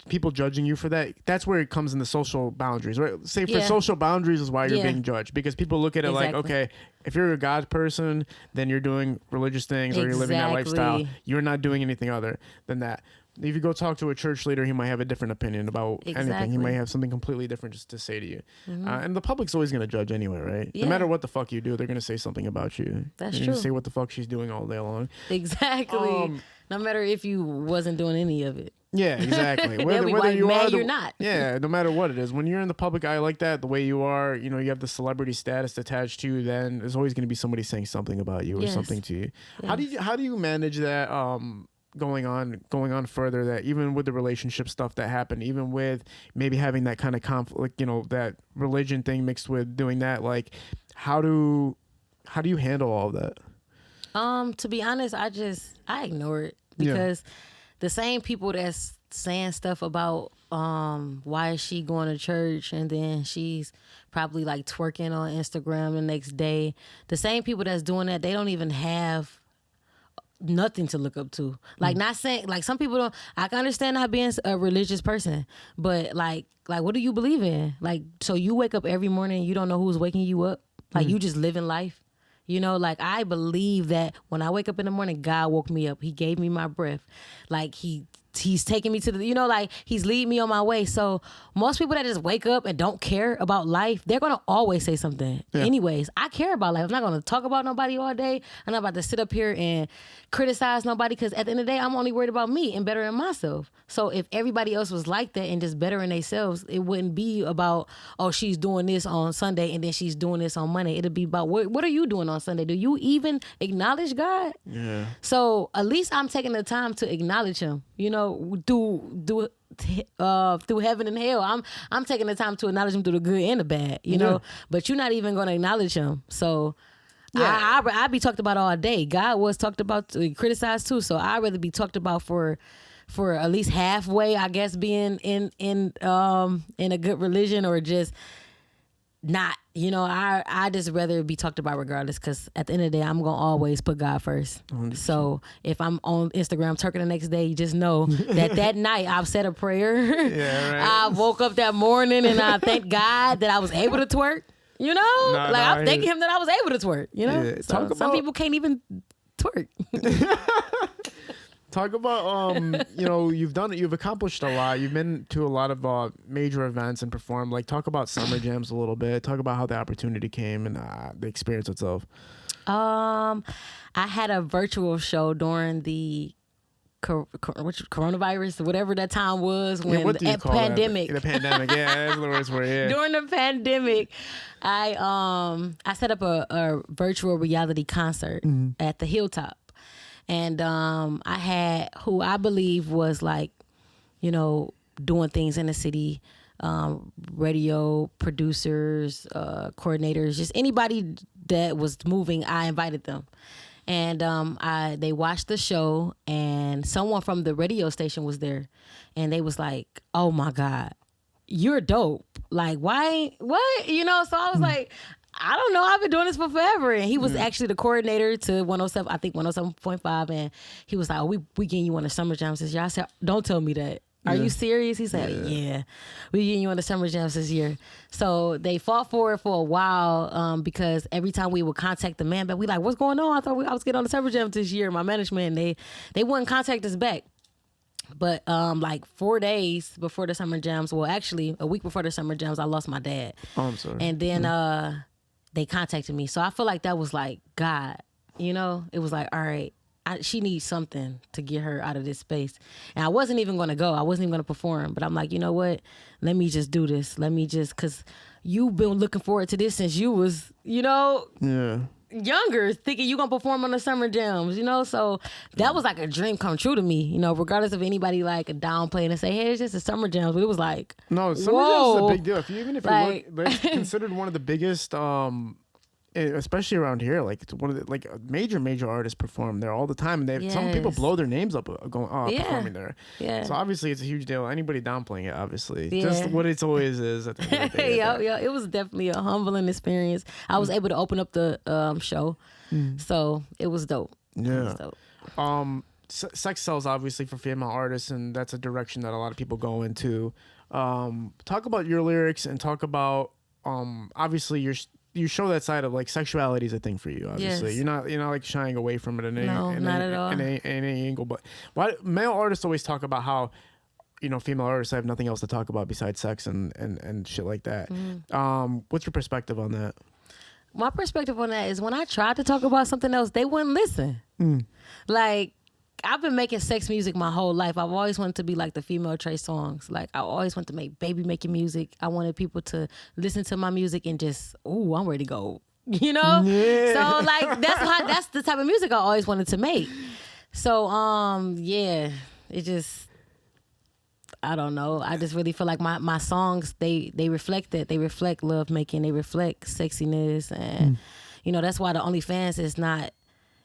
people judging you for that, that's where it comes in the social boundaries, right? Say for social boundaries is why you're being judged, because people look at it like, okay, if you're a God person, then you're doing religious things or you're living that lifestyle. You're not doing anything other than that. If you go talk to a church leader, he might have a different opinion about anything. He might have something completely different just to say to you. And the public's always going to judge anyway, right? No matter what the fuck you do, they're going to say something about you. That's they're true. Going to say what the fuck she's doing all day long. Exactly. No matter if you wasn't doing any of it. Yeah, exactly. Whether you are you're not. Yeah, no matter what it is. When you're in the public eye like that, the way you are, you have the celebrity status attached to you, then there's always going to be somebody saying something about you or something to you. Yes. How do you manage that going on further, that even with the relationship stuff that happened, even with maybe having that kind of conflict, that religion thing mixed with doing that, like how do you handle all of that? To be honest, I ignore it, because the same people that's saying stuff about why is she going to church, and then she's probably like twerking on Instagram the next day, the same people that's doing that, they don't even have nothing to look up to. Like, not saying, like, some people don't, I can understand not being a religious person, but like what do you believe in? Like, so you wake up every morning, you don't know who's waking you up, like you just living life. Like, I believe that when I wake up in the morning, God woke me up. He gave me my breath. Like, he's taking me to the, like, he's leading me on my way. So most people that just wake up and don't care about life, they're going to always say something. Anyways, I care about life. I'm not going to talk about nobody all day. I'm not about to sit up here and criticize nobody, because at the end of the day, I'm only worried about me and bettering myself. So if everybody else was like that and just bettering themselves, it wouldn't be about, oh, she's doing this on Sunday and then she's doing this on Monday. It'd be about, what are you doing on Sunday? Do you even acknowledge God? Yeah. So at least I'm taking the time to acknowledge him, through heaven and hell. I'm taking the time to acknowledge him through the good and the bad, know. But you're not even going to acknowledge him. So I be talked about all day. God was talked about, criticized too. So I'd rather be talked about for at least halfway, I guess, being in a good religion, or just not. I just rather be talked about regardless, because at the end of the day, I'm gonna always put God first. 100%. So if I'm on Instagram twerking the next day, just know that night I've said a prayer. Yeah, right. I woke up that morning and I thank God that I was able to twerk. I'm thanking him that I was able to twerk. Yeah, so some people can't even twerk. Talk about, you've accomplished a lot. You've been to a lot of major events and performed. Like, talk about Summer Jams a little bit. Talk about how the opportunity came and the experience itself. I had a virtual show during the coronavirus, whatever that time was, when the pandemic. The pandemic, that's the words for it. During the pandemic, I set up a virtual reality concert at the Hilltop. And I had who I believe was like, doing things in the city, radio producers, coordinators, just anybody that was moving, I invited them. And they watched the show, and someone from the radio station was there, and they was like, "Oh my God, you're dope. Like, why, what?" So I was like, I don't know. I've been doing this for forever. And he was actually the coordinator to 107, I think 107.5. And he was like, "Oh, we getting you on the Summer Jams this year." I said, "Don't tell me that. Are you serious?" He said, "Yeah, we getting you on the Summer Jams this year." So they fought for it for a while, because every time we would contact the man, but we like, "What's going on? I thought I was getting on the Summer Jams this year." My management, they wouldn't contact us back. But like 4 days before the Summer Jams, well, actually a week before the Summer Jams, I lost my dad. Oh, I'm sorry. And then they contacted me. So I feel like that was like God, it was like, all right, she needs something to get her out of this space. And I wasn't even going to go. I wasn't even going to perform. But I'm like, you know what? Let me just do this. Let me just, because you've been looking forward to this since you was, younger, thinking you going to perform on the summer jams, So that was like a dream come true to me, regardless of anybody like downplaying and say, hey, it's just a summer jams. But it was like, no, summer jams is a big deal. Even if you look, it's considered one of the biggest, especially around here, like it's one of the like major artists perform there all the time, and some people blow their names up performing there. Yeah. So obviously it's a huge deal. Anybody downplaying it, obviously, just what it always is. At the end of the day, yeah. It was definitely a humbling experience. I was able to open up the show, so it was dope. Yeah. It was dope. Sex sells obviously for female artists, and that's a direction that a lot of people go into. Talk about your lyrics and talk about obviously you show that side of like sexuality is a thing for you. Obviously, you're not like shying away from it in any angle. But why male artists always talk about how female artists have nothing else to talk about besides sex and shit like that. What's your perspective on that? My perspective on that is when I tried to talk about something else, they wouldn't listen. Like, I've been making sex music my whole life. I've always wanted to be like the female Trey Songz. Like, I always wanted to make baby making music. I wanted people to listen to my music and just, ooh, I'm ready to go. Yeah. So like that's the type of music I always wanted to make. So it just, I don't know. I just really feel like my songs they reflect that. They reflect love making. They reflect sexiness, and that's why the OnlyFans is not.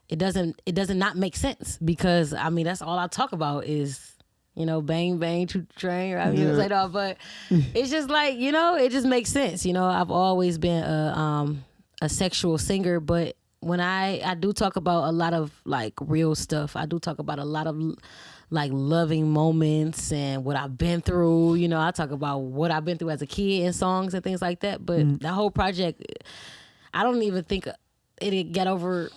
It doesn't not make sense, because I mean that's all I talk about is bang bang to train. Right? Say that, but it's just like it just makes sense. I've always been a sexual singer, but when I do talk about a lot of like real stuff, I do talk about a lot of like loving moments and what I've been through. I talk about what I've been through as a kid in songs and things like that. But that whole project, I don't even think it'd get over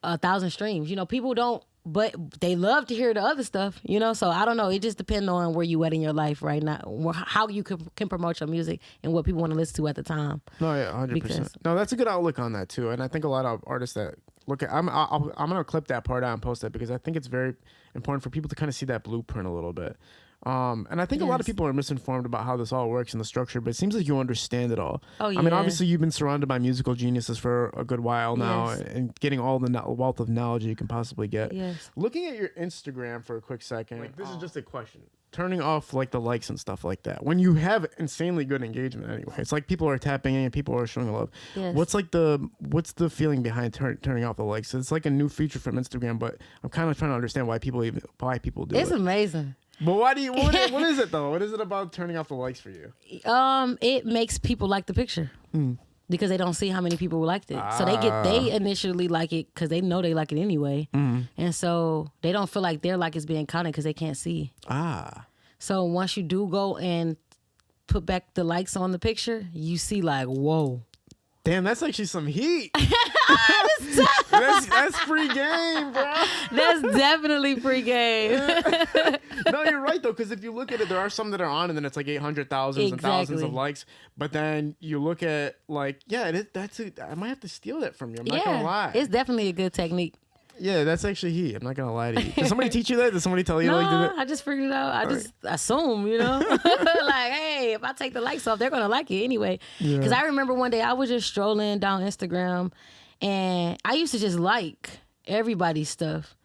1,000 streams. People don't, but they love to hear the other stuff. So I don't know. It just depends on where you at in your life right now, how you can promote your music and what people want to listen to at the time. No, yeah, 100%. No, that's a good outlook on that too. And I think a lot of artists that look at, I'm gonna clip that part out and post that, because I think it's very important for people to kind of see that blueprint a little bit. And I think a lot of people are misinformed about how this all works and the structure, but it seems like you understand it all. Oh, yeah. I mean, obviously you've been surrounded by musical geniuses for a good while now, and getting all the wealth of knowledge you can possibly get. Yes. Looking at your Instagram for a quick second, like, this is just a question. Turning off like the likes and stuff like that, when you have insanely good engagement anyway, it's like people are tapping in and people are showing love. Yes. What's the feeling behind turning off the likes? It's like a new feature from Instagram, but I'm kind of trying to understand why people do it. It's amazing. But why do you? What is it though? What is it about turning off the likes for you? It makes people like the picture because they don't see how many people liked it. So they initially like it because they know they like it anyway, and so they don't feel like their like is being counted because they can't see. So once you do go and put back the likes on the picture, you see like, whoa. Damn, that's actually some heat. that's free game, bro. That's definitely free game. No, you're right though, because if you look at it, there are some that are on, and then it's like 800,000 and thousands of likes. But then you look at like, I might have to steal that from you. I'm not gonna lie. It's definitely a good technique. Yeah, that's actually heat. I'm not gonna lie to you. Did somebody teach you that? Did somebody tell you no, like that? I just figured it out. I just assume, like, hey, if I take the likes off, they're gonna like it anyway. Because I remember one day I was just strolling down Instagram, and I used to just like everybody's stuff.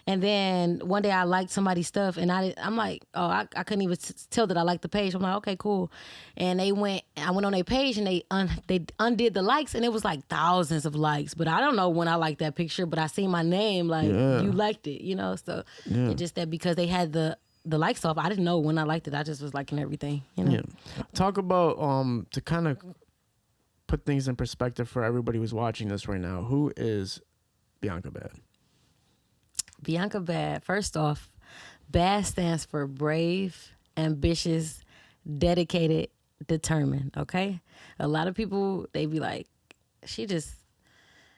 And then one day I liked somebody's stuff, and I'm like, oh, I couldn't even tell that I liked the page. I'm like, okay, cool. And I went on their page, and they undid the likes, and it was like thousands of likes. But I don't know when I liked that picture, but I seen my name, like, you liked it, So it's just that because they had the likes off, I didn't know when I liked it. I just was liking everything, Yeah. Talk about, to kind of put things in perspective for everybody who's watching this right now, who is Biance Badd? Biance Badd, first off, Badd stands for brave, ambitious, dedicated, determined, okay? A lot of people, they be like, she just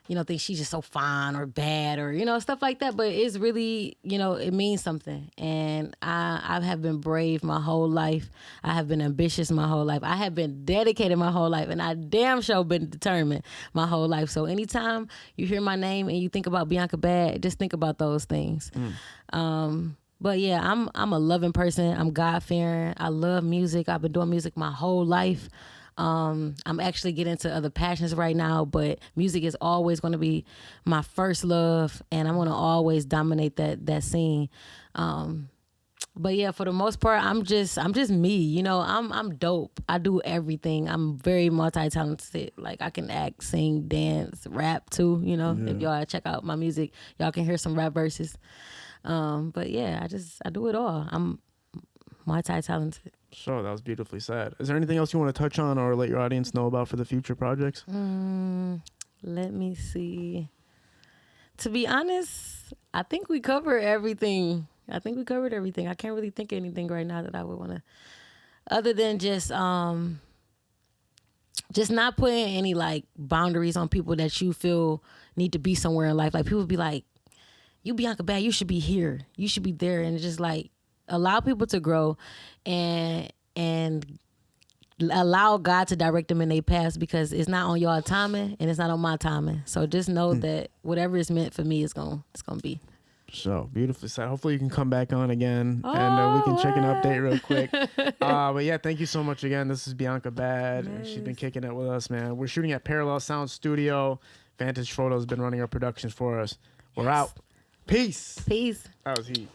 think she's just so fine or bad or, stuff like that. But it's really, it means something. And I have been brave my whole life. I have been ambitious my whole life. I have been dedicated my whole life. And I damn sure been determined my whole life. So anytime you hear my name and you think about Biance Badd, just think about those things. But yeah, I'm a loving person. I'm God-fearing. I love music. I've been doing music my whole life. I'm actually getting into other passions right now, but music is always going to be my first love, and I'm going to always dominate that scene. But yeah, for the most part, I'm just me. I'm dope. I do everything. I'm very multi-talented. Like I can act, sing, dance, rap too. If y'all check out my music, y'all can hear some rap verses. But yeah, I do it all. I'm multi-talented. So that was beautifully said. Is there anything else you want to touch on or let your audience know about for the future projects? Let me see. To be honest, I think we covered everything. I can't really think of anything right now that I would want to, other than just not putting any like boundaries on people that you feel need to be somewhere in life. Like people be like, you Biance Badd, you should be here, you should be there, and it's just like allow people to grow and allow God to direct them in their paths, because it's not on y'all timing and it's not on my timing. So just know that whatever is meant for me is gonna be. So beautifully said. Hopefully you can come back on again and we can check an update real quick. But yeah, thank you so much again. This is Biance Badd. Nice. She's been kicking it with us, man. We're shooting at Payroll Sound Studio. Vantage Photo's been running our productions for us. We're out. Peace. Peace. That was heat.